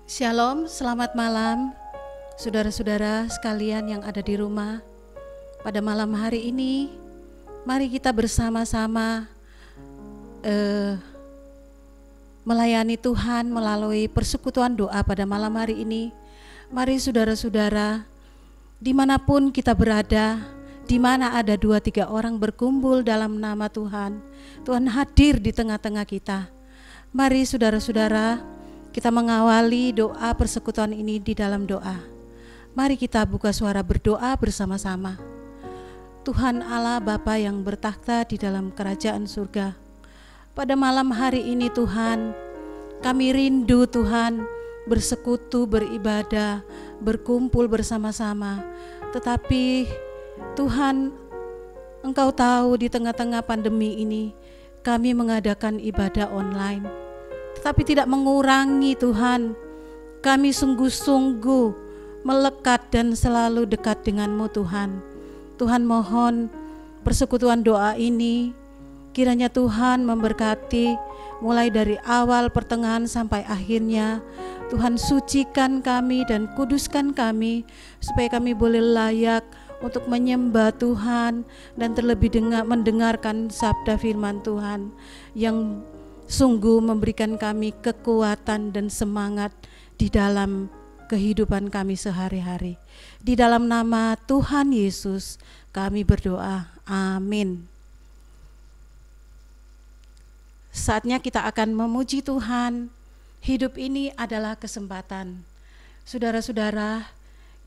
Shalom, selamat malam saudara-saudara sekalian yang ada di rumah. Pada malam hari ini, mari kita bersama-sama melayani Tuhan melalui persekutuan doa pada malam hari ini. Mari saudara-saudara, dimanapun kita berada, di mana ada 2-3 orang berkumpul dalam nama Tuhan, Tuhan hadir di tengah-tengah kita. Mari saudara-saudara, kita mengawali doa persekutuan ini di dalam doa. Mari kita buka suara berdoa bersama-sama. Tuhan Allah Bapa yang bertakhta di dalam kerajaan surga, pada malam hari ini Tuhan, kami rindu Tuhan bersekutu, beribadah, berkumpul bersama-sama. Tetapi Tuhan, Engkau tahu di tengah-tengah pandemi ini kami mengadakan ibadah online, tetapi tidak mengurangi Tuhan, kami sungguh-sungguh melekat dan selalu dekat dengan-Mu Tuhan. Tuhan mohon persekutuan doa ini kiranya Tuhan memberkati mulai dari awal, pertengahan sampai akhirnya. Tuhan sucikan kami dan kuduskan kami supaya kami boleh layak untuk menyembah Tuhan dan terlebih mendengarkan sabda firman Tuhan yang sungguh memberikan kami kekuatan dan semangat di dalam kehidupan kami sehari-hari. Di dalam nama Tuhan Yesus kami berdoa, amin. Saatnya kita akan memuji Tuhan. Hidup ini adalah kesempatan. Saudara-saudara,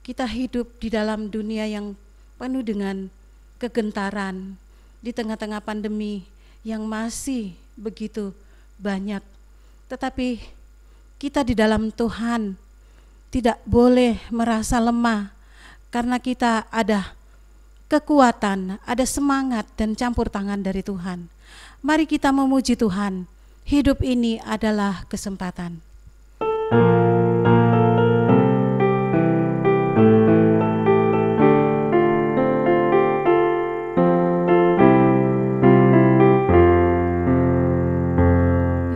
kita hidup di dalam dunia yang penuh dengan kegentaran, di tengah-tengah pandemi yang masih begitu banyak. Tetapi kita di dalam Tuhan tidak boleh merasa lemah, karena kita ada kekuatan, ada semangat dan campur tangan dari Tuhan. Mari kita memuji Tuhan. Hidup ini adalah kesempatan.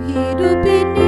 Hidup ini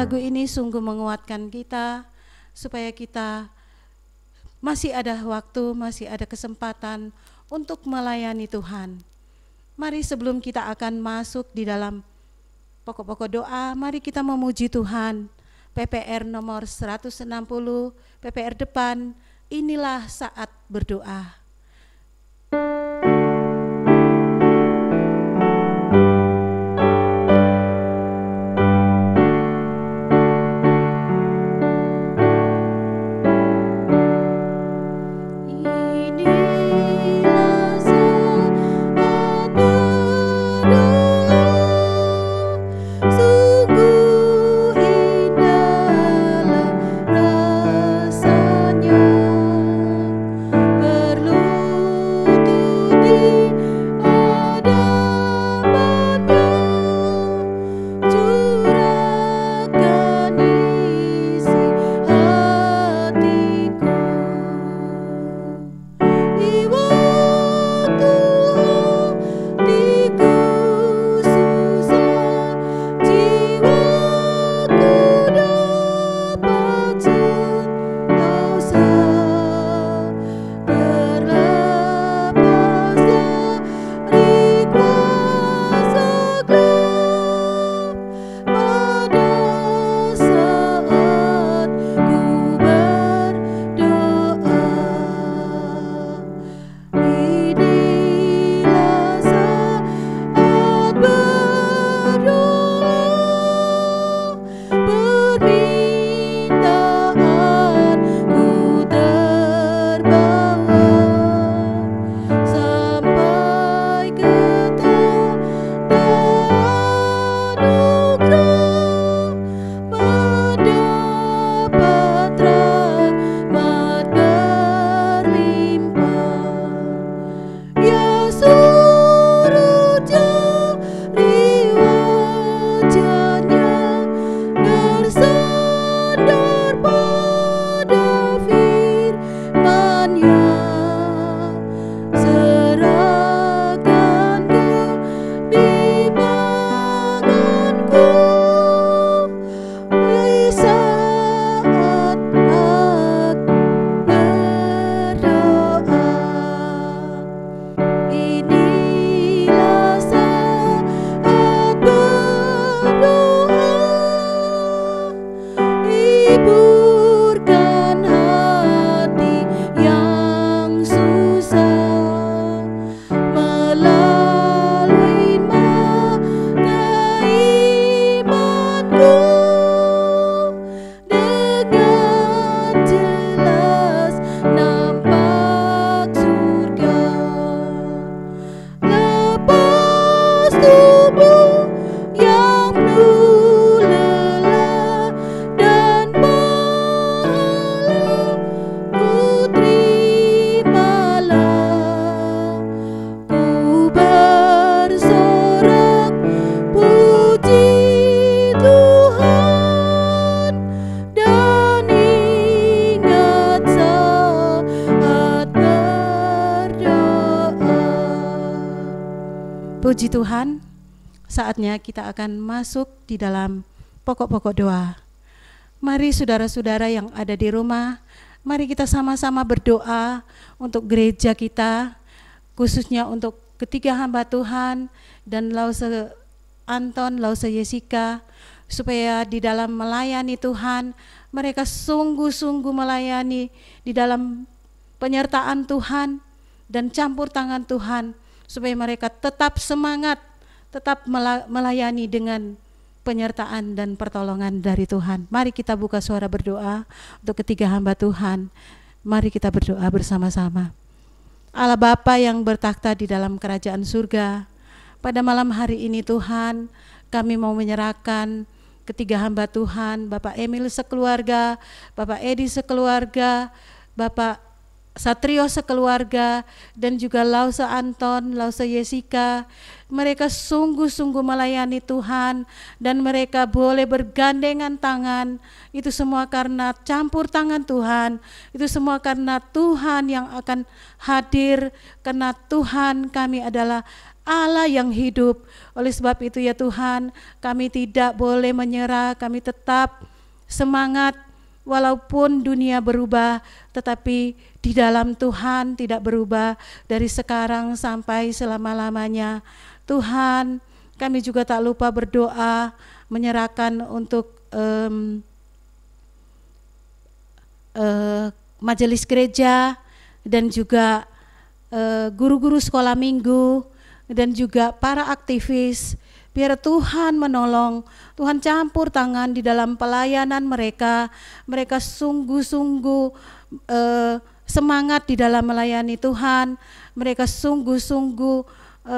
lagu ini sungguh menguatkan kita supaya kita masih ada waktu, masih ada kesempatan untuk melayani Tuhan. Mari sebelum kita akan masuk di dalam pokok-pokok doa, mari kita memuji Tuhan. PPR nomor 160, PPR depan, inilah saat berdoa. Puji Tuhan, saatnya kita akan masuk di dalam pokok-pokok doa. Mari saudara-saudara yang ada di rumah, mari kita sama-sama berdoa untuk gereja kita, khususnya untuk ketiga hamba Tuhan dan Lause Anton, Lause Jessica, supaya di dalam melayani Tuhan, mereka sungguh-sungguh melayani di dalam penyertaan Tuhan dan campur tangan Tuhan, supaya mereka tetap semangat, tetap melayani dengan penyertaan dan pertolongan dari Tuhan. Mari kita buka suara berdoa untuk ketiga hamba Tuhan. Mari kita berdoa bersama-sama. Allah Bapa yang bertakhta di dalam kerajaan surga, pada malam hari ini Tuhan, kami mau menyerahkan ketiga hamba Tuhan, Bapak Emil sekeluarga, Bapak Edi sekeluarga, Bapak Satrio sekeluarga, dan juga Lause Anton, Lause Jessica. Mereka sungguh-sungguh melayani Tuhan dan mereka boleh bergandengan tangan. Itu semua karena campur tangan Tuhan. Itu semua karena Tuhan yang akan hadir, karena Tuhan kami adalah Allah yang hidup. Oleh sebab itu ya Tuhan, kami tidak boleh menyerah, kami tetap semangat walaupun dunia berubah, tetapi di dalam Tuhan tidak berubah dari sekarang sampai selama-lamanya. Tuhan, kami juga tak lupa berdoa, menyerahkan untuk majelis gereja dan juga guru-guru sekolah minggu dan juga para aktivis. Biar Tuhan menolong, Tuhan campur tangan di dalam pelayanan mereka. Mereka sungguh-sungguh semangat di dalam melayani Tuhan. Mereka sungguh-sungguh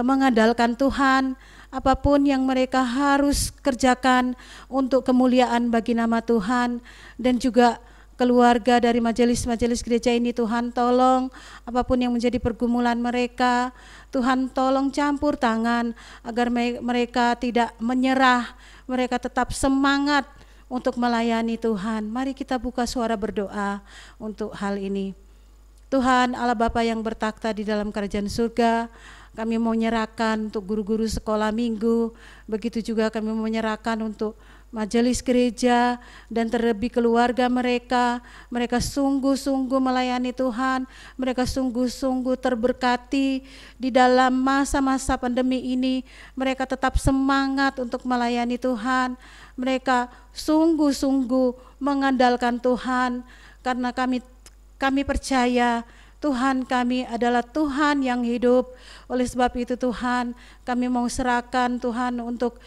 mengandalkan Tuhan. Apapun yang mereka harus kerjakan untuk kemuliaan bagi nama Tuhan. Dan juga keluarga dari majelis-majelis gereja ini, Tuhan tolong apapun yang menjadi pergumulan mereka, Tuhan tolong campur tangan agar mereka tidak menyerah, mereka tetap semangat untuk melayani Tuhan. Mari kita buka suara berdoa untuk hal ini. Tuhan Allah Bapa yang bertakhta di dalam kerajaan surga, kami mau menyerahkan untuk guru-guru sekolah minggu, begitu juga kami mau menyerahkan untuk majelis gereja dan terlebih keluarga mereka. Mereka sungguh-sungguh melayani Tuhan, mereka sungguh-sungguh terberkati di dalam masa-masa pandemi ini. Mereka tetap semangat untuk melayani Tuhan, mereka sungguh-sungguh mengandalkan Tuhan, karena kami percaya Tuhan kami adalah Tuhan yang hidup. Oleh sebab itu Tuhan, kami mau serahkan Tuhan untuk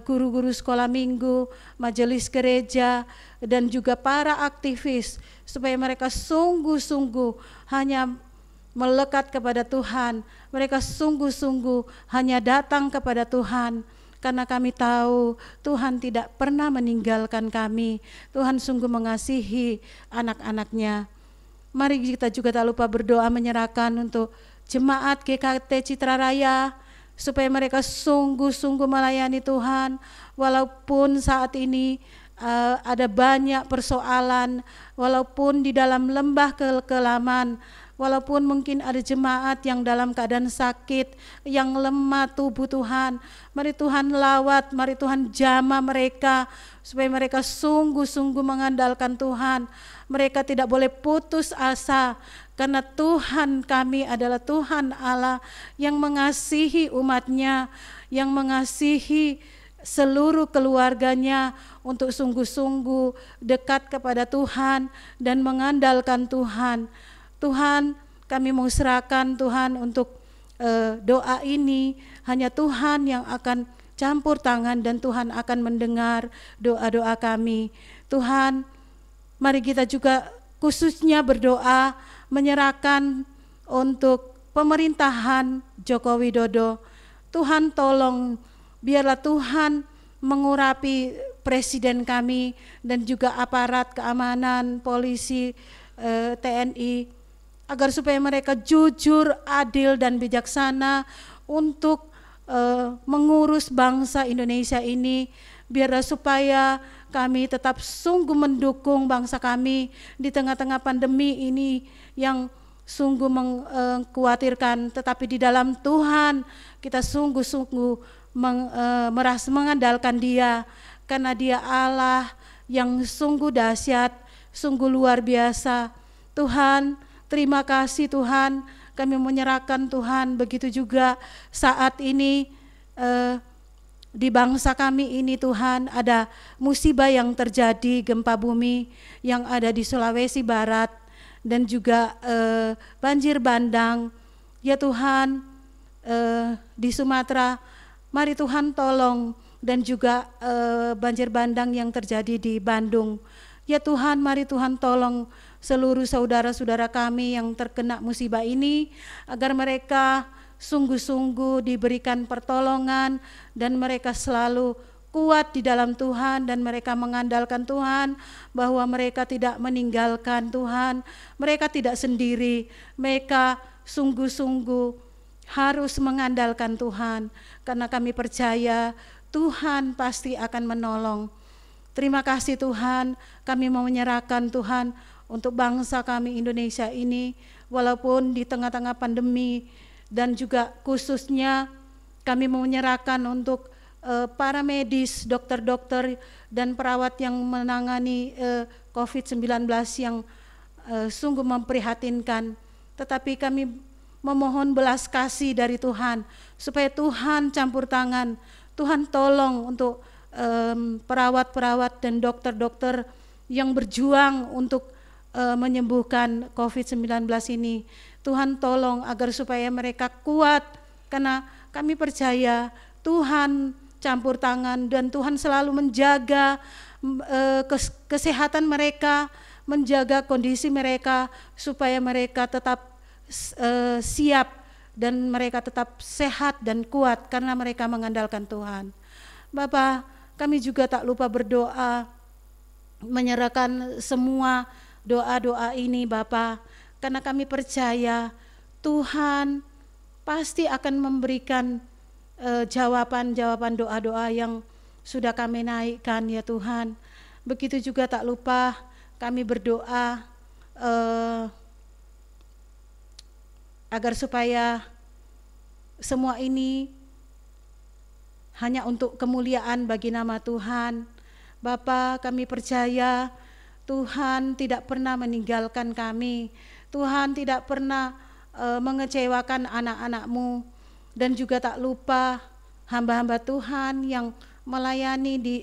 guru-guru sekolah minggu, majelis gereja, dan juga para aktivis, supaya mereka sungguh-sungguh hanya melekat kepada Tuhan. Mereka sungguh-sungguh hanya datang kepada Tuhan, karena kami tahu Tuhan tidak pernah meninggalkan kami. Tuhan sungguh mengasihi anak-anaknya. Mari kita juga tak lupa berdoa menyerahkan untuk jemaat GKT Citra Raya, supaya mereka sungguh-sungguh melayani Tuhan walaupun saat ini ada banyak persoalan, walaupun di dalam lembah kekelaman, walaupun mungkin ada jemaat yang dalam keadaan sakit, yang lemah tubuh Tuhan. Mari Tuhan lawat, mari Tuhan jamah mereka, supaya mereka sungguh-sungguh mengandalkan Tuhan. Mereka tidak boleh putus asa, karena Tuhan kami adalah Tuhan Allah yang mengasihi umatnya, yang mengasihi seluruh keluarganya untuk sungguh-sungguh dekat kepada Tuhan dan mengandalkan Tuhan. Tuhan, kami mau serahkan Tuhan untuk doa ini, hanya Tuhan yang akan campur tangan dan Tuhan akan mendengar doa-doa kami. Tuhan, mari kita juga khususnya berdoa menyerahkan untuk pemerintahan Joko Widodo. Tuhan tolong, biarlah Tuhan mengurapi presiden kami dan juga aparat keamanan, polisi, TNI, agar supaya mereka jujur, adil dan bijaksana untuk mengurus bangsa Indonesia ini. Biarlah supaya kami tetap sungguh mendukung bangsa kami di tengah-tengah pandemi ini yang sungguh mengkhawatirkan, tetapi di dalam Tuhan kita sungguh-sungguh merasa mengandalkan Dia, karena Dia Allah yang sungguh dahsyat, sungguh luar biasa. Tuhan, terima kasih Tuhan, kami menyerahkan Tuhan. Begitu juga saat ini di bangsa kami ini Tuhan, ada musibah yang terjadi, gempa bumi yang ada di Sulawesi Barat dan juga banjir bandang ya Tuhan, di Sumatera. Mari Tuhan tolong, dan juga banjir bandang yang terjadi di Bandung ya Tuhan. Mari Tuhan tolong seluruh saudara-saudara kami yang terkena musibah ini, agar mereka sungguh-sungguh diberikan pertolongan dan mereka selalu kuat di dalam Tuhan, dan mereka mengandalkan Tuhan, bahwa mereka tidak meninggalkan Tuhan, mereka tidak sendiri, mereka sungguh-sungguh harus mengandalkan Tuhan, karena kami percaya Tuhan pasti akan menolong. Terima kasih Tuhan, kami mau menyerahkan Tuhan untuk bangsa kami Indonesia ini, walaupun di tengah-tengah pandemi dan juga khususnya Kami mau menyerahkan untuk para medis, dokter-dokter dan perawat yang menangani COVID-19 yang sungguh memprihatinkan. Tetapi kami memohon belas kasih dari Tuhan, supaya Tuhan campur tangan, Tuhan tolong untuk perawat-perawat dan dokter-dokter yang berjuang untuk menyembuhkan COVID-19 ini. Tuhan tolong agar supaya mereka kuat, karena kami percaya Tuhan campur tangan dan Tuhan selalu menjaga kesehatan mereka, menjaga kondisi mereka supaya mereka tetap siap dan mereka tetap sehat dan kuat karena mereka mengandalkan Tuhan. Bapa, kami juga tak lupa berdoa, menyerahkan semua doa-doa ini Bapa, karena kami percaya Tuhan pasti akan memberikan jawaban-jawaban doa-doa yang sudah kami naikkan ya Tuhan. Begitu juga tak lupa kami berdoa agar supaya semua ini hanya untuk kemuliaan bagi nama Tuhan. Bapa, kami percaya Tuhan tidak pernah meninggalkan kami. Tuhan tidak pernah mengecewakan anak-anak-Mu. Dan juga tak lupa hamba-hamba Tuhan yang melayani di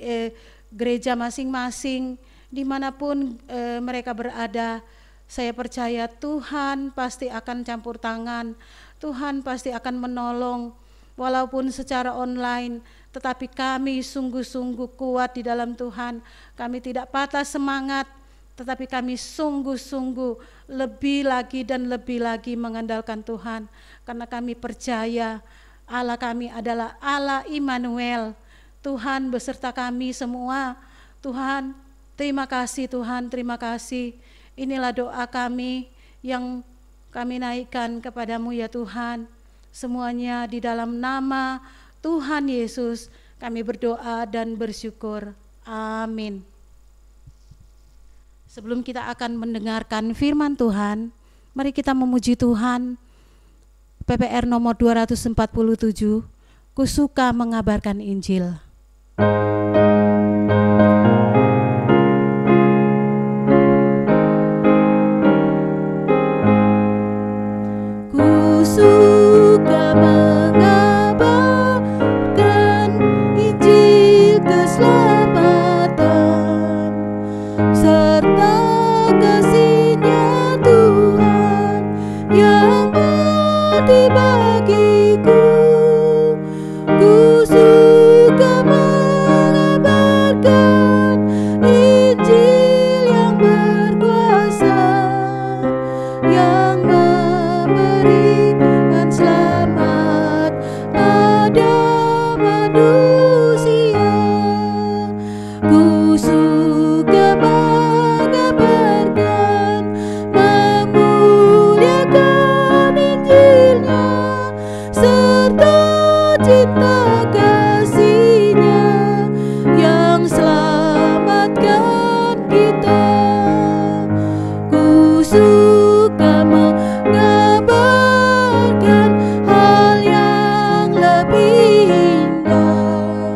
gereja masing-masing, dimanapun mereka berada. Saya percaya Tuhan pasti akan campur tangan, Tuhan pasti akan menolong, walaupun secara online, tetapi kami sungguh-sungguh kuat di dalam Tuhan. Kami tidak patah semangat, tetapi kami sungguh-sungguh lebih lagi dan lebih lagi mengandalkan Tuhan, karena kami percaya Allah kami adalah Allah Immanuel. Tuhan beserta kami semua. Tuhan, terima kasih Tuhan, terima kasih. Inilah doa kami yang kami naikkan kepadamu ya Tuhan. Semuanya di dalam nama Tuhan Yesus kami berdoa dan bersyukur. Amin. Sebelum kita akan mendengarkan firman Tuhan, mari kita memuji Tuhan. PPR nomor 247, Ku Suka Mengabarkan Injil. Ku suka mengabarkan Injil keselamatan serta kasih-Nya Tuhan yang mati bagiku. Ku suka mengabarkan Injil yang berkuasa, yang memberikan selamat pada manusia. Ku suka mengabarkan, memuliakan Injil-Nya serta cinta kasih-Nya yang selamatkan kita. Ku suka mengabarkan hal yang lebih indah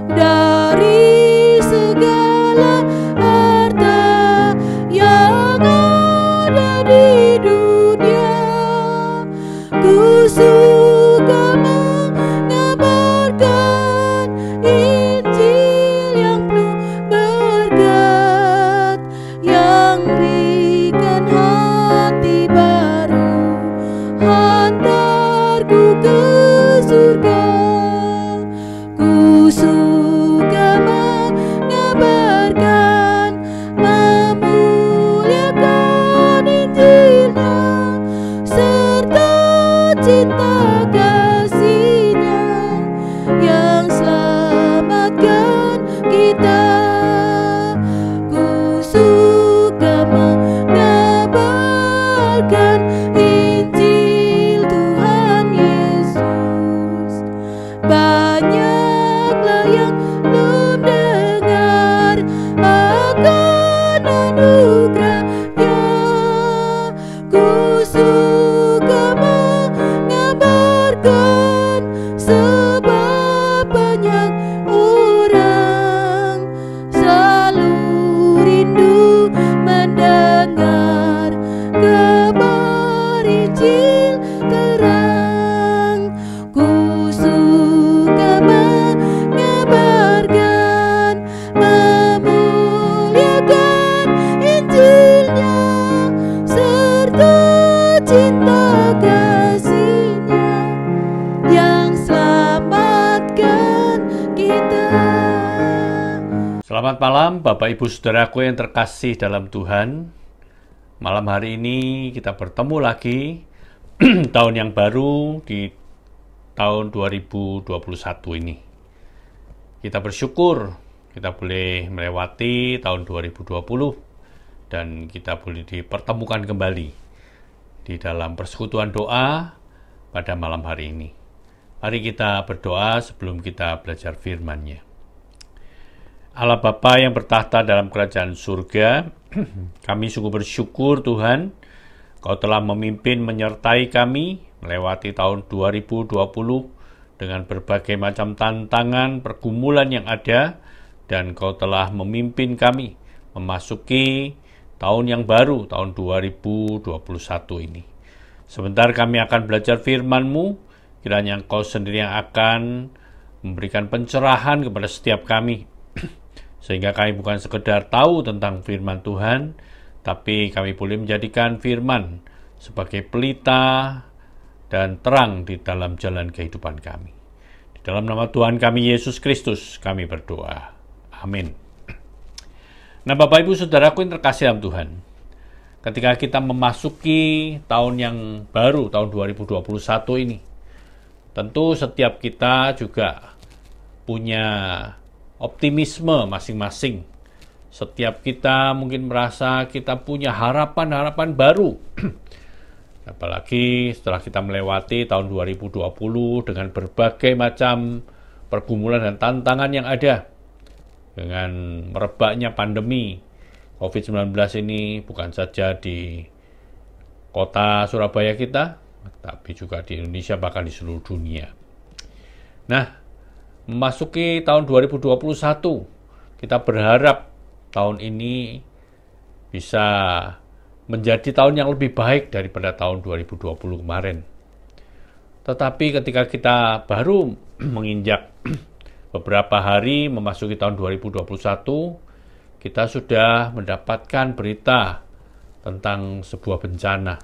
dari segala harta yang ada di dunia. Ku suka mengabarkan Injil yang penuh berkat, yang berikan hati baru, hantarku ke surga. Ku suka mengabarkan, memuliakan Injil-Nya serta cinta kasih-Nya yang selamatkan kita. Ku suka mengabarkan Injil Tuhan Yesus. Banyaklah yang belum dengar akan anugerah-Nya. Ku suka mengabarkan Selamat malam Bapak Ibu Saudaraku yang terkasih dalam Tuhan. Malam hari ini kita bertemu lagi tahun yang baru di tahun 2021 ini. Kita bersyukur kita boleh melewati tahun 2020 dan kita boleh dipertemukan kembali di dalam persekutuan doa pada malam hari ini. Mari kita berdoa sebelum kita belajar firman-Nya. Allah Bapa yang bertahta dalam kerajaan surga, kami sungguh bersyukur Tuhan, Kau telah memimpin menyertai kami melewati tahun 2020 dengan berbagai macam tantangan, pergumulan yang ada, dan Kau telah memimpin kami memasuki tahun yang baru, tahun 2021 ini. Sebentar kami akan belajar firman-Mu, kiranya Engkau sendiri yang akan memberikan pencerahan kepada setiap kami, sehingga kami bukan sekedar tahu tentang firman Tuhan, tapi kami boleh menjadikan firman sebagai pelita dan terang di dalam jalan kehidupan kami. Di dalam nama Tuhan kami Yesus Kristus kami berdoa. Amin. Nah Bapak Ibu Saudaraku yang terkasih dalam Tuhan, ketika kita memasuki tahun yang baru, tahun 2021 ini, tentu setiap kita juga punya optimisme masing-masing. Setiap kita mungkin merasa kita punya harapan-harapan baru. Apalagi setelah kita melewati tahun 2020 dengan berbagai macam pergumulan dan tantangan yang ada. Dengan merebaknya pandemi COVID-19 ini bukan saja di kota Surabaya kita, tapi juga di Indonesia bahkan di seluruh dunia. Nah, memasuki tahun 2021, kita berharap tahun ini bisa menjadi tahun yang lebih baik daripada tahun 2020 kemarin. Tetapi ketika kita baru menginjak beberapa hari memasuki tahun 2021, kita sudah mendapatkan berita tentang sebuah bencana,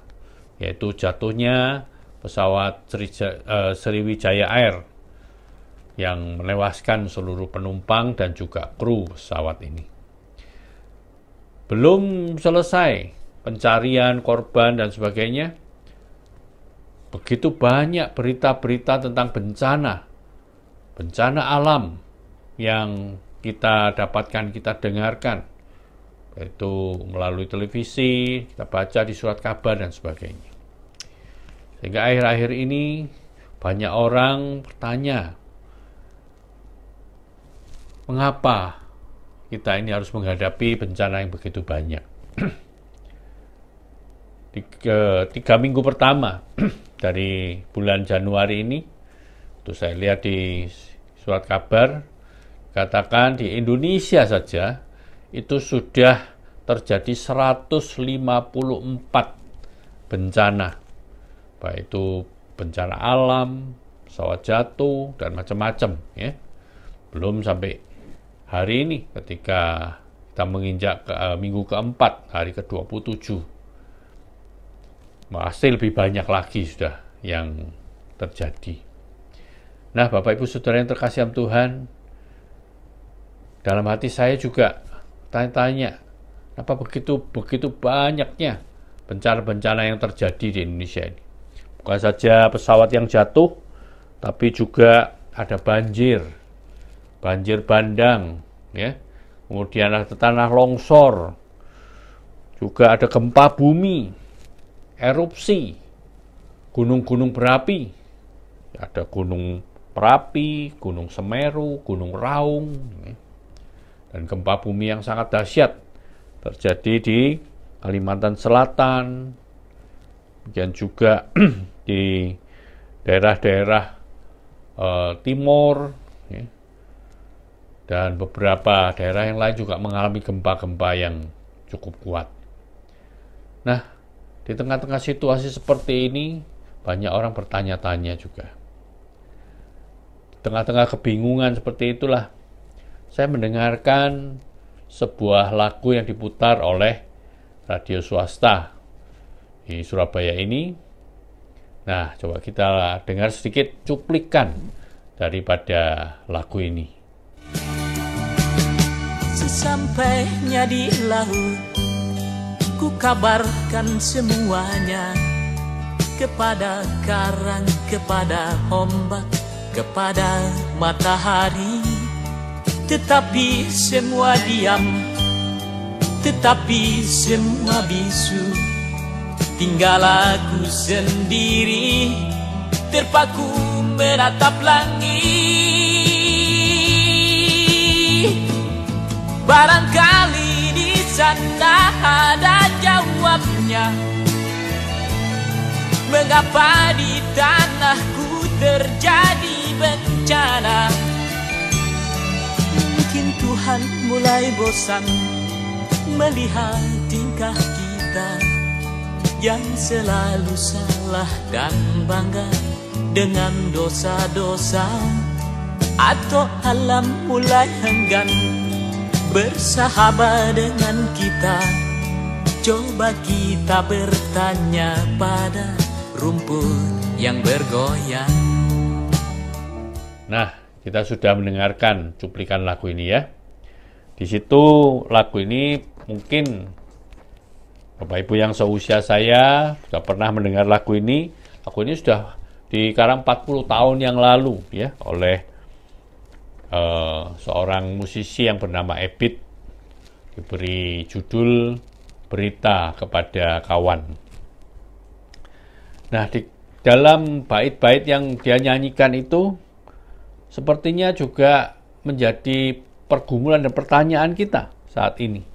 yaitu jatuhnya pesawat Sriwijaya Air yang menewaskan seluruh penumpang dan juga kru pesawat ini. Belum selesai pencarian korban dan sebagainya, begitu banyak berita-berita tentang bencana alam yang kita dapatkan, kita dengarkan, yaitu melalui televisi, kita baca di surat kabar dan sebagainya. Sehingga akhir-akhir ini banyak orang bertanya, mengapa kita ini harus menghadapi bencana yang begitu banyak? 3 minggu pertama dari bulan Januari ini, itu saya lihat di surat kabar, katakan di Indonesia saja itu sudah terjadi 154 bencana, baik itu bencana alam, pesawat jatuh, dan macam-macam, ya. Belum sampai hari ini ketika kita menginjak minggu keempat, hari ke-27, masih lebih banyak lagi sudah yang terjadi. Nah Bapak Ibu Saudara yang terkasih dalam Tuhan, dalam hati saya juga tanya-tanya, apa begitu banyaknya bencana-bencana yang terjadi di Indonesia ini. Bukan saja pesawat yang jatuh, tapi juga ada banjir bandang, ya. Kemudian ada tanah longsor, juga ada gempa bumi, erupsi, gunung-gunung berapi, ada gunung Merapi, gunung Semeru, gunung Raung, ya. Dan gempa bumi yang sangat dahsyat terjadi di Kalimantan Selatan, kemudian juga di daerah-daerah timur, ya. Dan beberapa daerah yang lain juga mengalami gempa-gempa yang cukup kuat. Nah, di tengah-tengah situasi seperti ini, banyak orang bertanya-tanya juga. Di tengah-tengah kebingungan seperti itulah, saya mendengarkan sebuah lagu yang diputar oleh radio swasta di Surabaya ini. Nah, coba kita dengar sedikit cuplikan daripada lagu ini. Sesampainya di laut, ku kabarkan semuanya kepada karang, kepada ombak, kepada matahari. Tetapi semua diam, tetapi semua bisu. Tinggal aku sendiri, terpaku menatap langit. Barangkali di sana ada jawabnya, mengapa di tanahku terjadi bencana. Mungkin Tuhan mulai bosan melihat tingkah kita yang selalu salah dan bangga dengan dosa-dosa. Atau alam mulai enggan bersahabat dengan kita. Coba kita bertanya pada rumput yang bergoyang. Nah, kita sudah mendengarkan cuplikan lagu ini ya. Di situ lagu ini mungkin Bapak Ibu yang seusia saya sudah pernah mendengar lagu ini. Lagu ini sudah dikarang 40 tahun yang lalu ya oleh seorang musisi yang bernama Ebit, diberi judul Berita Kepada Kawan. Nah, di dalam bait-bait yang dia nyanyikan itu sepertinya juga menjadi pergumulan dan pertanyaan kita saat ini.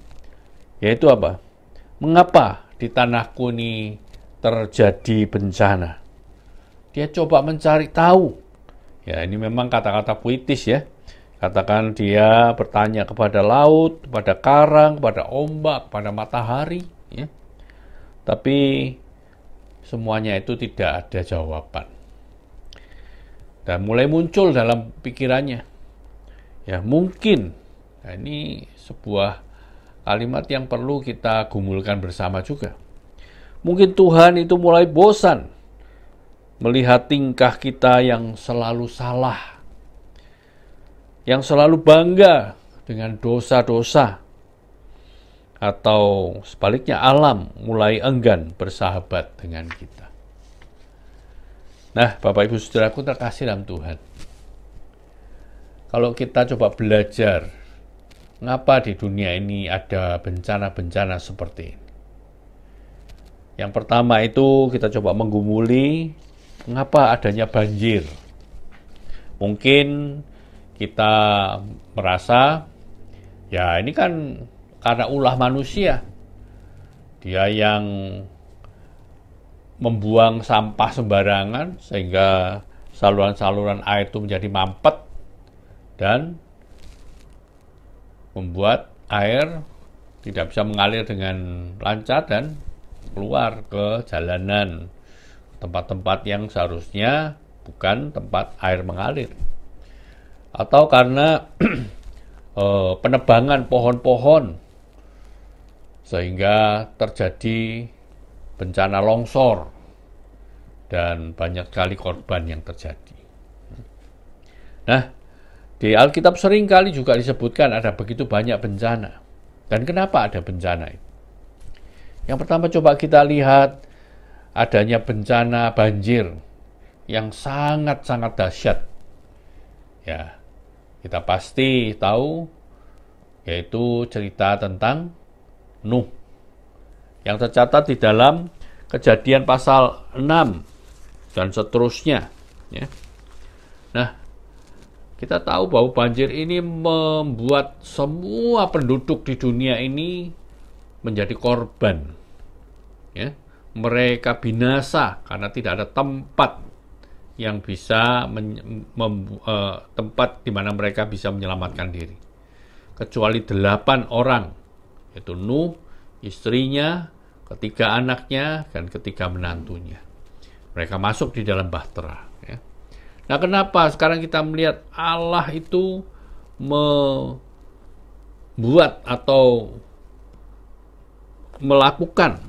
Yaitu apa? Mengapa di tanahku ini terjadi bencana? Dia coba mencari tahu. Ya, ini memang kata-kata puitis ya. Katakan dia bertanya kepada laut, kepada karang, kepada ombak, kepada matahari. Ya. Tapi semuanya itu tidak ada jawaban. Dan mulai muncul dalam pikirannya. Ya, mungkin. Nah, ini sebuah kalimat yang perlu kita gumulkan bersama juga. Mungkin Tuhan itu mulai bosan melihat tingkah kita yang selalu salah, yang selalu bangga dengan dosa-dosa, atau sebaliknya alam mulai enggan bersahabat dengan kita. Nah, Bapak Ibu Saudaraku terkasih dalam Tuhan, kalau kita coba belajar mengapa di dunia ini ada bencana-bencana seperti ini. Yang pertama itu kita coba menggumuli mengapa adanya banjir. Mungkin kita merasa, ya ini kan karena ulah manusia. Dia yang membuang sampah sembarangan sehingga saluran-saluran air itu menjadi mampet dan membuat air tidak bisa mengalir dengan lancar dan keluar ke jalanan, tempat-tempat yang seharusnya bukan tempat air mengalir. Atau karena penebangan pohon-pohon sehingga terjadi bencana longsor dan banyak sekali korban yang terjadi. Nah, di Alkitab sering kali juga disebutkan ada begitu banyak bencana. Dan kenapa ada bencana itu? Yang pertama coba kita lihat adanya bencana banjir yang sangat-sangat dahsyat. Ya, kita pasti tahu, yaitu cerita tentang Nuh yang tercatat di dalam Kejadian pasal 6 dan seterusnya ya. Nah, kita tahu bahwa banjir ini membuat semua penduduk di dunia ini menjadi korban ya. Mereka binasa karena tidak ada tempat yang bisa tempat di mana mereka bisa menyelamatkan diri. Kecuali 8 orang, yaitu Nuh, istrinya, ketiga anaknya, dan ketiga menantunya. Mereka masuk di dalam bahtera. Ya. Nah, kenapa sekarang kita melihat Allah itu membuat atau melakukan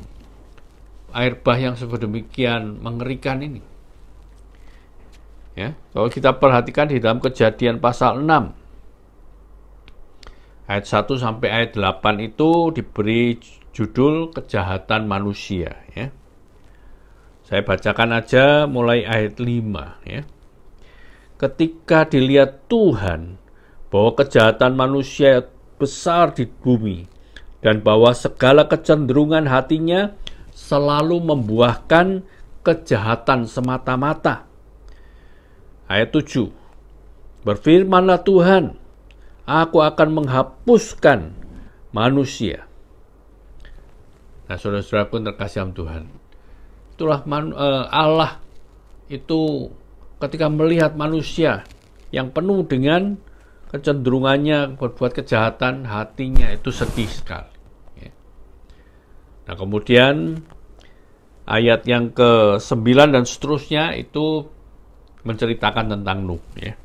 air bah yang sedemikian mengerikan ini? Ya, kalau kita perhatikan di dalam Kejadian pasal 6 Ayat 1 sampai ayat 8 itu diberi judul kejahatan manusia, ya. Saya bacakan aja mulai ayat 5, ya. Ketika dilihat Tuhan bahwa kejahatan manusia besar di bumi dan bahwa segala kecenderungan hatinya selalu membuahkan kejahatan semata-mata. Ayat 7. Berfirmanlah Tuhan, aku akan menghapuskan manusia. Nah, saudara-saudaraku terkasih dalam Tuhan, itulah Allah itu ketika melihat manusia yang penuh dengan kecenderungannya berbuat kejahatan, hatinya itu sedih sekali. Nah, kemudian ayat yang ke-9 dan seterusnya itu menceritakan tentang Nuh, ya.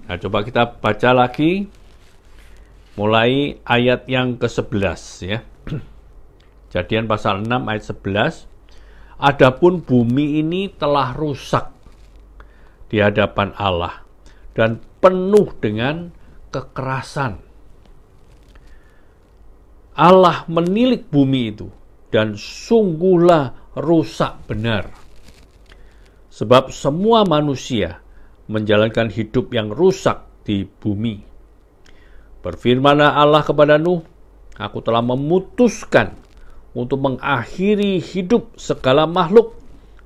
Nah, coba kita baca lagi mulai ayat yang ke-11, ya. Kejadian pasal 6 ayat 11. Adapun bumi ini telah rusak di hadapan Allah dan penuh dengan kekerasan. Allah menilik bumi itu dan sungguhlah rusak benar. Sebab semua manusia menjalankan hidup yang rusak di bumi. Berfirmanlah Allah kepada Nuh, aku telah memutuskan untuk mengakhiri hidup segala makhluk,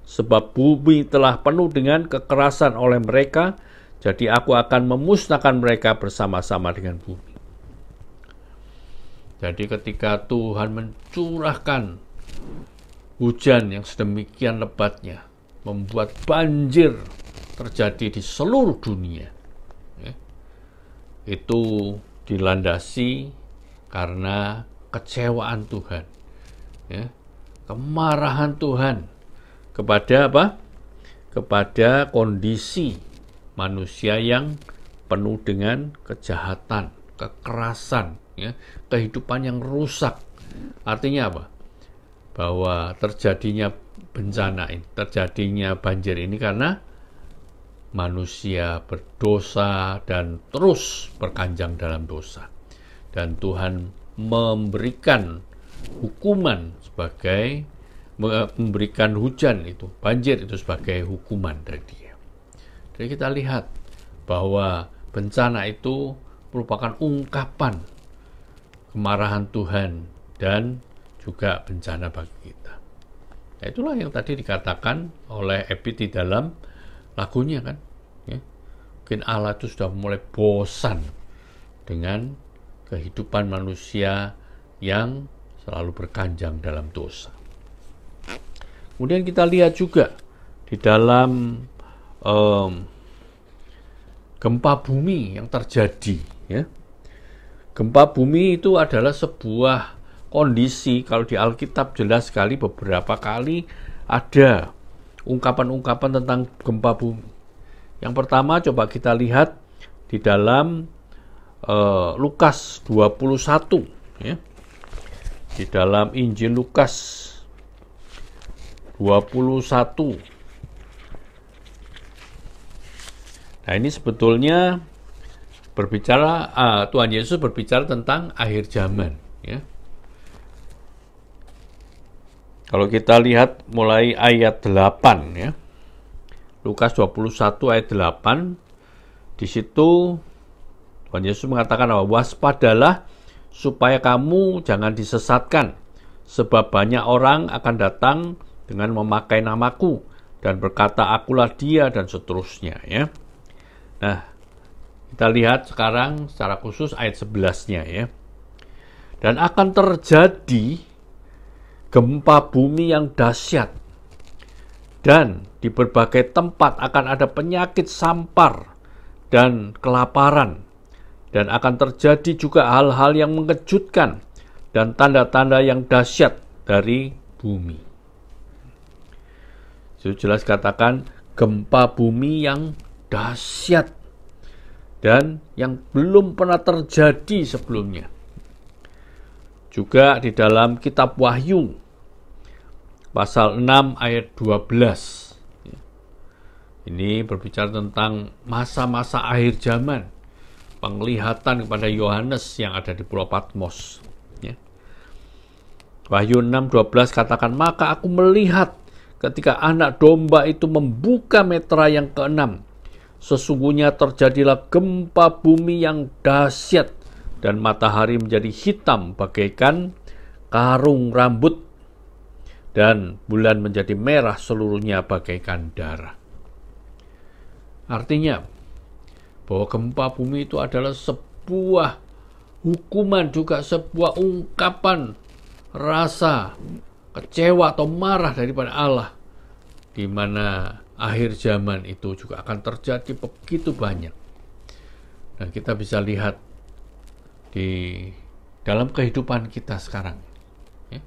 sebab bumi telah penuh dengan kekerasan oleh mereka, jadi aku akan memusnahkan mereka bersama-sama dengan bumi. Jadi ketika Tuhan mencurahkan hujan yang sedemikian lebatnya, membuat banjir terjadi di seluruh dunia, ya, itu dilandasi karena kecewaan Tuhan, ya, kemarahan Tuhan kepada apa? Kepada kondisi manusia yang penuh dengan kejahatan, kekerasan, ya, kehidupan yang rusak. Artinya apa? Bahwa terjadinya bencana ini, terjadinya banjir ini karena manusia berdosa dan terus berkanjang dalam dosa. Dan Tuhan memberikan hukuman sebagai, memberikan hujan itu, banjir itu sebagai hukuman dari Dia. Jadi kita lihat bahwa bencana itu merupakan ungkapan kemarahan Tuhan dan juga bencana bagi kita. Nah, itulah yang tadi dikatakan oleh Epit di dalam lagunya, kan, ya. Mungkin Allah itu sudah mulai bosan dengan kehidupan manusia yang selalu berkanjang dalam dosa. Kemudian kita lihat juga di dalam gempa bumi yang terjadi, ya. Gempa bumi itu adalah sebuah kondisi, kalau di Alkitab jelas sekali, beberapa kali ada ungkapan-ungkapan tentang gempa bumi. Yang pertama coba kita lihat di dalam Lukas 21, ya. Di dalam Injil Lukas 21. Nah, ini sebetulnya berbicara, Tuhan Yesus berbicara tentang akhir zaman, ya. Kalau kita lihat mulai ayat 8, ya. Lukas 21 ayat 8, di situ Tuhan Yesus mengatakan bahwa waspadalah supaya kamu jangan disesatkan, sebab banyak orang akan datang dengan memakai namaku dan berkata akulah dia dan seterusnya, ya. Nah, kita lihat sekarang secara khusus ayat 11-nya, ya. Dan akan terjadi gempa bumi yang dahsyat, dan di berbagai tempat akan ada penyakit sampar dan kelaparan, dan akan terjadi juga hal-hal yang mengejutkan dan tanda-tanda yang dahsyat dari bumi. Itu jelas katakan gempa bumi yang dahsyat dan yang belum pernah terjadi sebelumnya. Juga di dalam kitab Wahyu pasal 6 ayat 12. Ini berbicara tentang masa-masa akhir zaman, penglihatan kepada Yohanes yang ada di Pulau Patmos. Ya. Wahyu 6:12 katakan, maka aku melihat ketika anak domba itu membuka metra yang keenam, sesungguhnya terjadilah gempa bumi yang dahsyat dan matahari menjadi hitam bagaikan karung rambut dan bulan menjadi merah seluruhnya bagaikan darah. Artinya bahwa gempa bumi itu adalah sebuah hukuman, juga sebuah ungkapan rasa kecewa atau marah daripada Allah, di mana akhir zaman itu juga akan terjadi begitu banyak. Dan kita bisa lihat di dalam kehidupan kita sekarang, ya.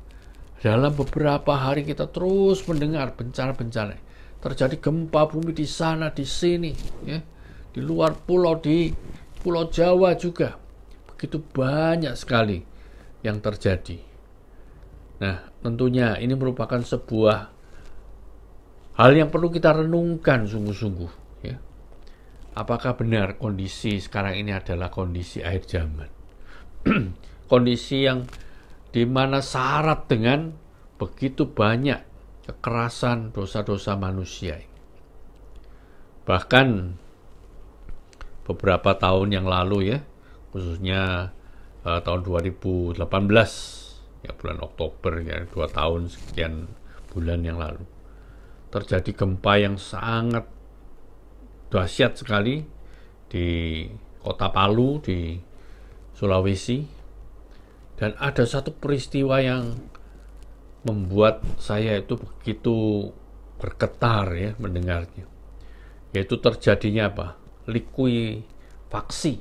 Dalam beberapa hari kita terus mendengar bencana-bencana, terjadi gempa bumi di sana, di sini, ya. Di luar pulau, di Pulau Jawa juga begitu banyak sekali yang terjadi. Nah, tentunya ini merupakan sebuah hal yang perlu kita renungkan sungguh-sungguh, ya. Apakah benar kondisi sekarang ini adalah kondisi akhir zaman? Kondisi yang dimana syarat dengan begitu banyak kekerasan, dosa-dosa manusia. Bahkan beberapa tahun yang lalu, ya, khususnya tahun 2018, ya, bulan Oktober, ya, 2 tahun sekian bulan yang lalu, terjadi gempa yang sangat dahsyat sekali di kota Palu di Sulawesi. Dan ada satu peristiwa yang membuat saya itu begitu bergetar, ya, mendengarnya, yaitu terjadinya apa? Likuifaksi,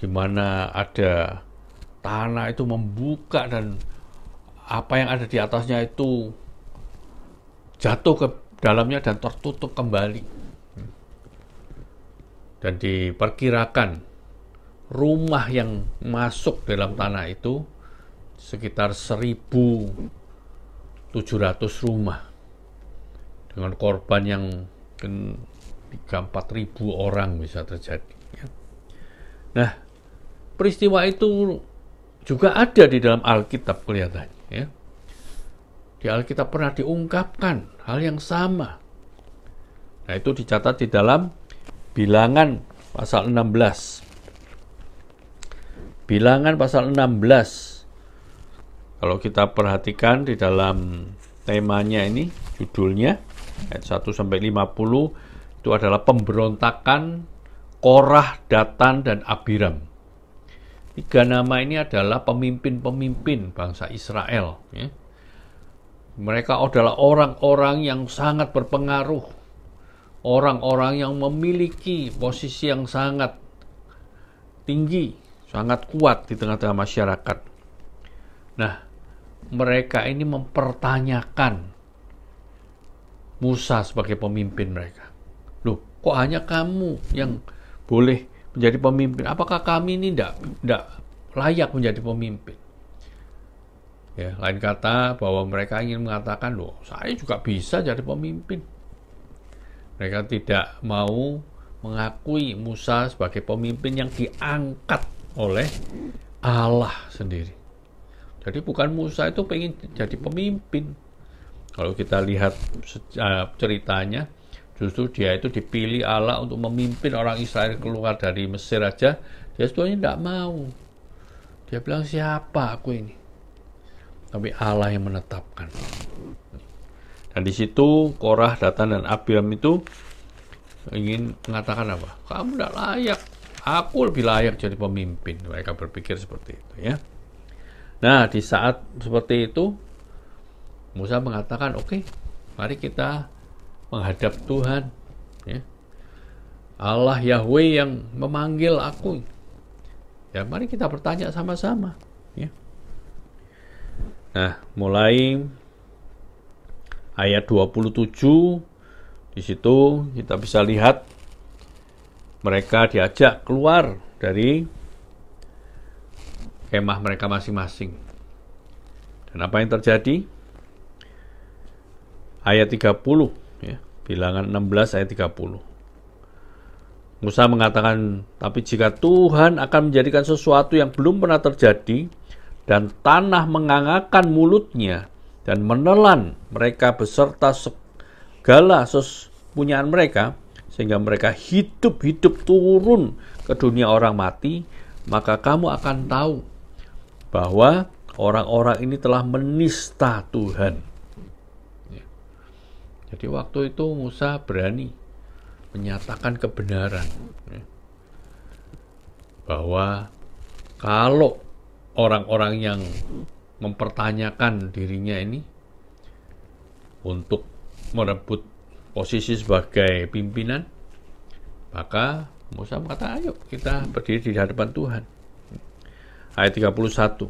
di mana ada tanah itu membuka dan apa yang ada di atasnya itu jatuh ke dalamnya dan tertutup kembali. Dan diperkirakan rumah yang masuk dalam tanah itu sekitar 1.700 rumah, dengan korban yang 3-4 ribu orang bisa terjadi, ya. Nah, peristiwa itu juga ada di dalam Alkitab kelihatannya, ya. Di Alkitab pernah diungkapkan hal yang sama. Nah, itu dicatat di dalam Bilangan pasal 16. Bilangan pasal 16. Kalau kita perhatikan di dalam temanya ini, judulnya ayat 1 sampai 50 itu adalah pemberontakan Korah, Datan, dan Abiram. 3 nama ini adalah pemimpin-pemimpin bangsa Israel, ya. Mereka adalah orang-orang yang sangat berpengaruh, orang-orang yang memiliki posisi yang sangat tinggi, sangat kuat di tengah-tengah masyarakat. Nah, mereka ini mempertanyakan Musa sebagai pemimpin mereka. Loh, kok hanya kamu yang boleh menjadi pemimpin? Apakah kami ini tidak layak menjadi pemimpin? Ya, lain kata bahwa mereka ingin mengatakan, loh, saya juga bisa jadi pemimpin. Mereka tidak mau mengakui Musa sebagai pemimpin yang diangkat oleh Allah sendiri. Jadi bukan Musa itu pengen jadi pemimpin. Kalau kita lihat ceritanya, justru dia itu dipilih Allah untuk memimpin orang Israel keluar dari Mesir aja. Dia sebetulnya tidak mau. Dia bilang, siapa aku ini? Tapi Allah yang menetapkan. Dan di situ Korah, Datan, dan Abiram itu ingin mengatakan apa? Kamu tidak layak. Aku lebih layak jadi pemimpin. Mereka berpikir seperti itu, ya. Nah, di saat seperti itu, Musa mengatakan, oke, mari kita menghadap Tuhan, ya. Allah Yahweh yang memanggil aku. Ya, mari kita bertanya sama-sama, ya. Nah, mulai ayat 27, di situ kita bisa lihat mereka diajak keluar dari kemah mereka masing-masing. Dan apa yang terjadi? Ayat 30, ya, Bilangan 16 ayat 30. Musa mengatakan, tapi jika Tuhan akan menjadikan sesuatu yang belum pernah terjadi, dan tanah mengangakkan mulutnya, dan menelan mereka beserta segala kepunyaan mereka, sehingga mereka hidup-hidup turun ke dunia orang mati, maka kamu akan tahu bahwa orang-orang ini telah menista Tuhan. Jadi waktu itu Musa berani menyatakan kebenaran, bahwa kalau orang-orang yang mempertanyakan dirinya ini untuk merebut posisi sebagai pimpinan, maka Musa mengatakan, ayo kita berdiri di hadapan Tuhan. Ayat 31,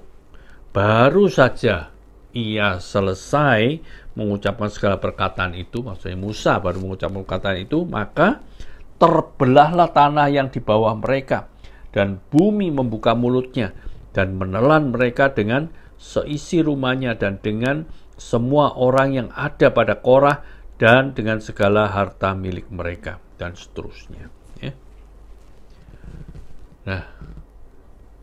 baru saja ia selesai mengucapkan segala perkataan itu, maksudnya Musa baru mengucapkan perkataan itu, maka terbelahlah tanah yang di bawah mereka, dan bumi membuka mulutnya, dan menelan mereka dengan seisi rumahnya, dan dengan semua orang yang ada pada Korah, dan dengan segala harta milik mereka, dan seterusnya. Ya. Nah,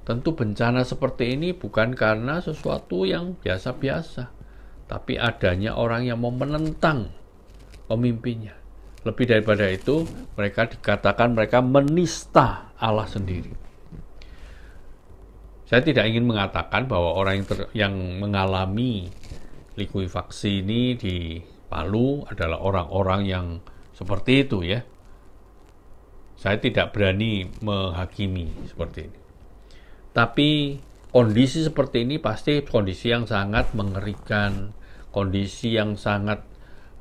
tentu bencana seperti ini bukan karena sesuatu yang biasa-biasa, tapi adanya orang yang mau menentang pemimpinnya. Lebih daripada itu, mereka dikatakan mereka menista Allah sendiri. Saya tidak ingin mengatakan bahwa orang yang mengalami likuifaksi ini di Palu adalah orang-orang yang seperti itu, ya. Saya tidak berani menghakimi seperti ini. Tapi kondisi seperti ini pasti kondisi yang sangat mengerikan, kondisi yang sangat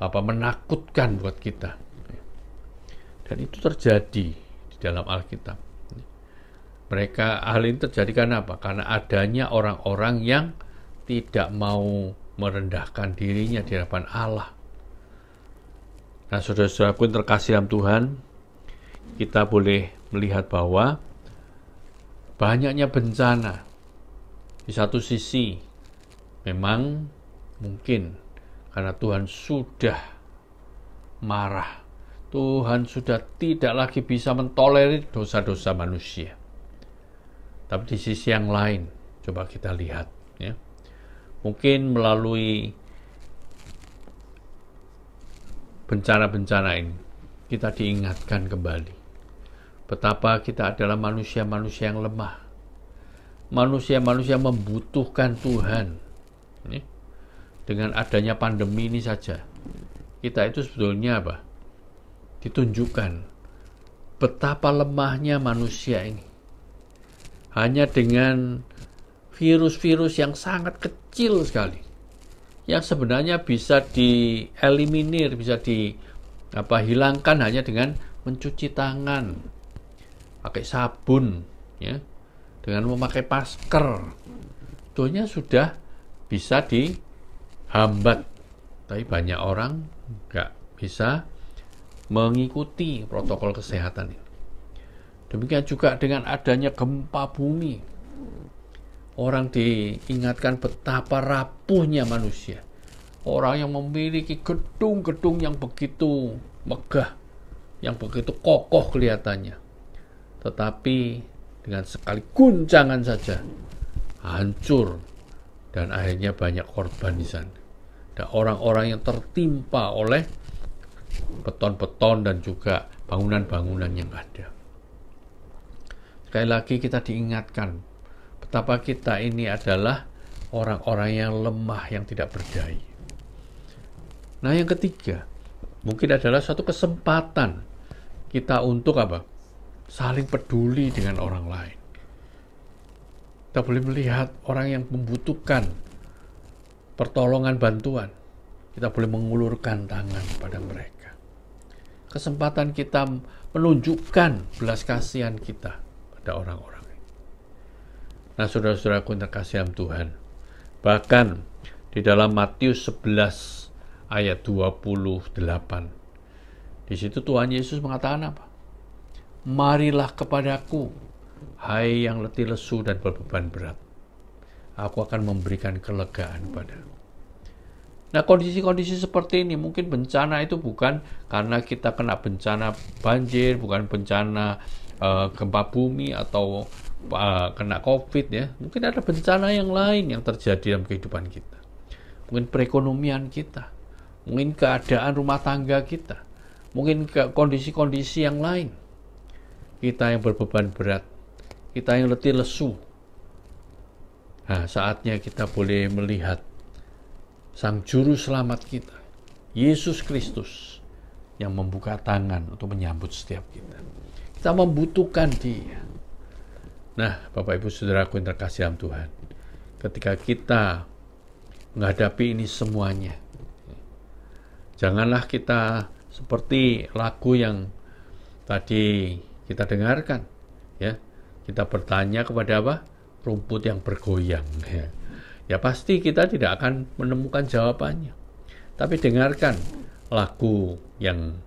menakutkan buat kita. Dan itu terjadi di dalam Alkitab. Hal ini terjadi karena apa? Karena adanya orang-orang yang tidak mau merendahkan dirinya di hadapan Allah. Nah, saudara-saudaraku yang terkasih dalam Tuhan, kita boleh melihat bahwa banyaknya bencana. Di satu sisi, memang mungkin karena Tuhan sudah marah. Tuhan sudah tidak lagi bisa mentolerir dosa-dosa manusia. Tapi di sisi yang lain, coba kita lihat, ya. Mungkin melalui bencana-bencana ini, kita diingatkan kembali betapa kita adalah manusia-manusia yang lemah. Manusia-manusia membutuhkan Tuhan. Dengan adanya pandemi ini saja, kita itu sebetulnya ditunjukkan betapa lemahnya manusia ini. Hanya dengan virus-virus yang sangat kecil sekali, yang sebenarnya bisa dieliminir, bisa hilangkan hanya dengan mencuci tangan, pakai sabun, ya, dengan memakai masker, sebetulnya sudah bisa dihambat. Tapi banyak orang nggak bisa mengikuti protokol kesehatan ini. Demikian juga dengan adanya gempa bumi, orang diingatkan betapa rapuhnya manusia. Orang yang memiliki gedung-gedung yang begitu megah, yang begitu kokoh kelihatannya, tetapi dengan sekali guncangan saja hancur, dan akhirnya banyak korban di sana. Dan orang-orang yang tertimpa oleh beton-beton dan juga bangunan-bangunan yang ada. Sekali lagi kita diingatkan betapa kita ini adalah orang-orang yang lemah, yang tidak berdaya. Nah, yang ketiga, mungkin adalah suatu kesempatan kita untuk saling peduli dengan orang lain. Kita boleh melihat orang yang membutuhkan pertolongan, bantuan. Kita boleh mengulurkan tangan pada mereka. Kesempatan kita menunjukkan belas kasihan kita pada orang-orang. Nah, saudara-saudaraku yang terkasih dalam Tuhan, bahkan di dalam Matius 11 ayat 28, di situ Tuhan Yesus mengatakan apa? Marilah kepadaku, hai yang letih lesu dan berbeban berat, aku akan memberikan kelegaan padamu. Nah, kondisi-kondisi seperti ini, mungkin bencana itu bukan karena kita kena bencana banjir, bukan bencana gempa bumi atau kena COVID ya. Mungkin ada bencana yang lain yang terjadi dalam kehidupan kita. Mungkin perekonomian kita, mungkin keadaan rumah tangga kita, mungkin kondisi-kondisi yang lain. Kita yang berbeban berat, kita yang letih lesu. Nah, saatnya kita boleh melihat Sang Juru Selamat kita, Yesus Kristus, yang membuka tangan untuk menyambut setiap kita. Kita membutuhkan Dia. Nah, Bapak Ibu Saudaraku yang terkasih dalam Tuhan, ketika kita menghadapi ini semuanya, janganlah kita seperti lagu yang tadi kita dengarkan, ya. Kita bertanya kepada apa? Rumput yang bergoyang. Ya pasti kita tidak akan menemukan jawabannya. Tapi dengarkan lagu yang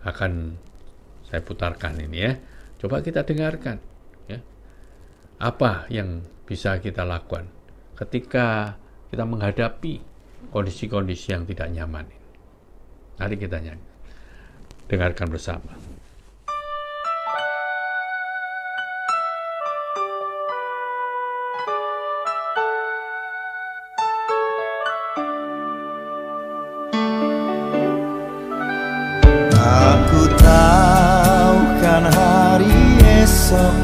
akan saya putarkan ini ya. Coba kita dengarkan, ya. Apa yang bisa kita lakukan ketika kita menghadapi kondisi-kondisi yang tidak nyaman ini. Mari kita nyanyi. Dengarkan bersama. Aku tahu kan hari esok,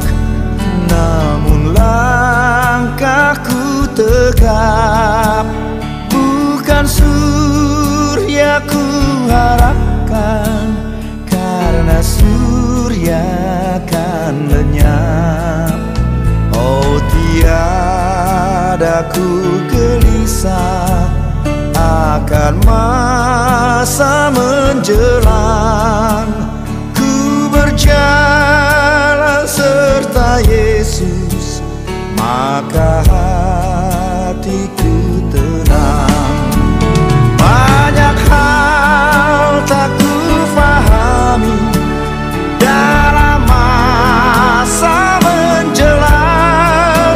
namun langkahku tegap. Bukan surya ku harapkan, karena surya kan lenyap. Oh, tiada ku gelisah akan masa menjelang. Ku berjalan serta Yesus, maka hatiku tenang. Banyak hal tak ku fahami dalam masa menjelang,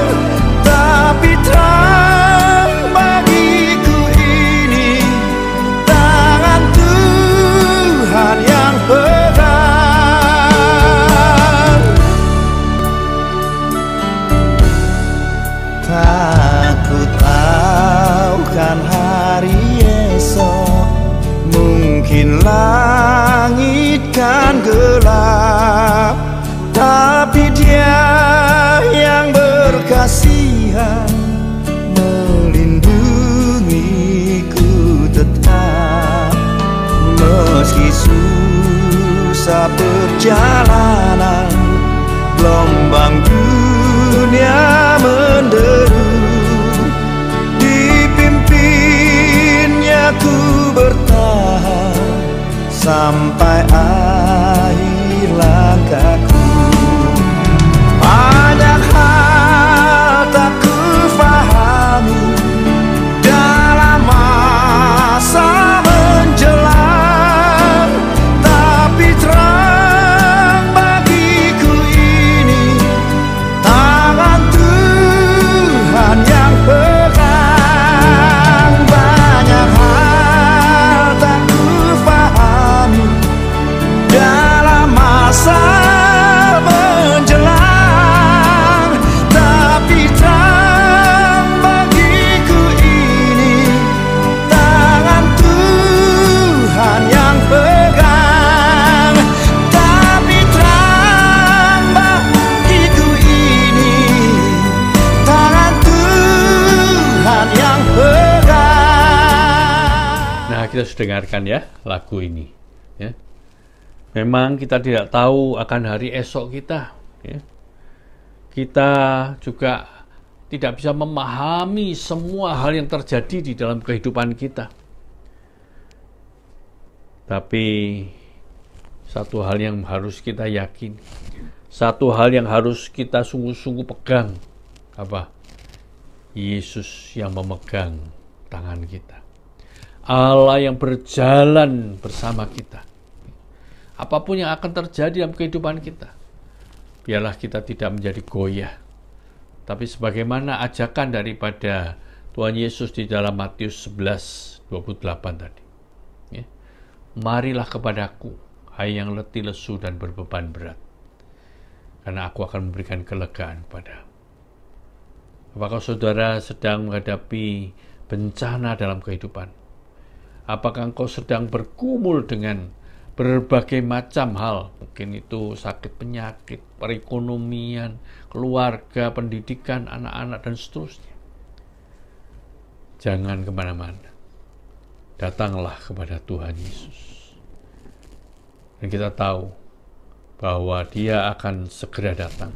tapi terang bagiku ini tangan Tuhan yang pegang. Takut tahu kan hari esok, mungkin langit kan gelap, tapi Dia yang berkasihan melindungiku tetap. Meski susah perjalanan, gelombang dunia menderu, dipimpinnya ku bertahan sampai akhir langkahku. Banyak hal tak ku fahami dalam masa menjelang, tapi terang bagiku ini tangan Tuhan yang pegang. Banyak hal tak ku fahami dalam masa menjelang, tapi terang bagiku ini tangan Tuhan yang pegang. Tapi terang bagiku ini tangan Tuhan yang pegang. Nah, kita sudah dengarkan ya lagu ini, ya. Memang kita tidak tahu akan hari esok kita, ya. Kita juga tidak bisa memahami semua hal yang terjadi di dalam kehidupan kita. Tapi satu hal yang harus kita yakin, satu hal yang harus kita sungguh-sungguh pegang, apa? Yesus yang memegang tangan kita. Allah yang berjalan bersama kita. Apapun yang akan terjadi dalam kehidupan kita, biarlah kita tidak menjadi goyah. Tapi sebagaimana ajakan daripada Tuhan Yesus di dalam Matius 11:26, 28 tadi. Ya. Marilah kepadaku, hai yang letih lesu dan berbeban berat, karena aku akan memberikan kelegaan kepadamu. Apakah saudara sedang menghadapi bencana dalam kehidupan? Apakah engkau sedang bergumul dengan berbagai macam hal? Mungkin itu sakit penyakit, perekonomian, keluarga, pendidikan, anak-anak, dan seterusnya. Jangan kemana-mana. Datanglah kepada Tuhan Yesus. Dan kita tahu bahwa Dia akan segera datang.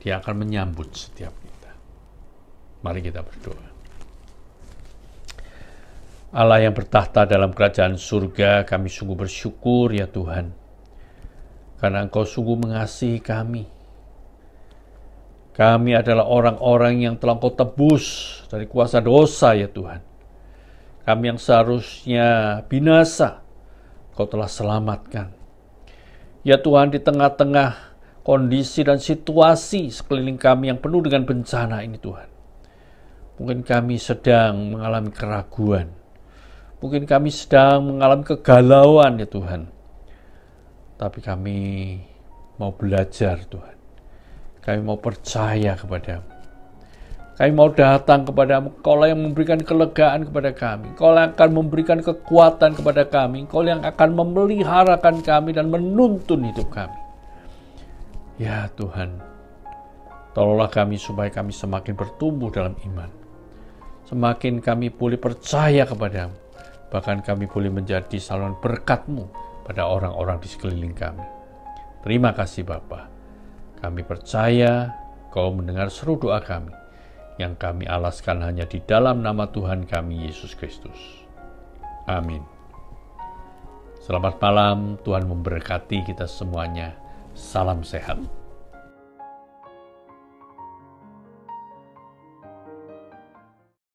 Dia akan menyambut setiap kita. Mari kita berdoa. Allah yang bertahta dalam kerajaan surga, kami sungguh bersyukur ya Tuhan, karena Engkau sungguh mengasihi kami. Kami adalah orang-orang yang telah Engkau tebus dari kuasa dosa ya Tuhan. Kami yang seharusnya binasa, Engkau telah selamatkan. Ya Tuhan, di tengah-tengah kondisi dan situasi sekeliling kami yang penuh dengan bencana ini Tuhan, mungkin kami sedang mengalami keraguan. Mungkin kami sedang mengalami kegalauan ya Tuhan. Tapi kami mau belajar Tuhan. Kami mau percaya kepadamu. Kami mau datang kepadamu. Kau yang memberikan kelegaan kepada kami. Kau yang akan memberikan kekuatan kepada kami. Kau yang akan memeliharakan kami dan menuntun hidup kami. Ya Tuhan, tolonglah kami supaya kami semakin bertumbuh dalam iman. Semakin kami boleh percaya kepadamu. Bahkan kami boleh menjadi saluran berkat-Mu pada orang-orang di sekeliling kami. Terima kasih Bapa. Kami percaya Kau mendengar seru doa kami, yang kami alaskan hanya di dalam nama Tuhan kami Yesus Kristus. Amin. Selamat malam, Tuhan memberkati kita semuanya. Salam sehat.